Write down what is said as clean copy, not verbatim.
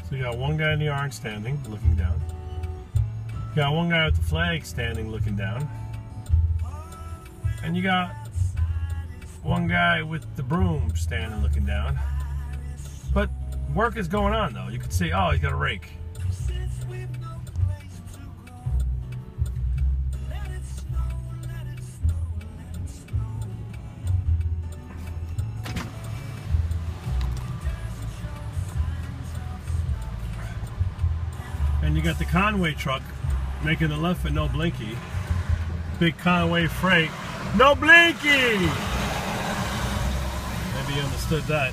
So you got one guy in the orange standing, looking down. You got one guy with the flag standing, looking down. And you got one guy with the broom standing, looking down. But work is going on, though. You can see, oh, he's got a rake. And you got the Conway truck making the left for no blinky. Big Conway freight. No blinky! Maybe you understood that.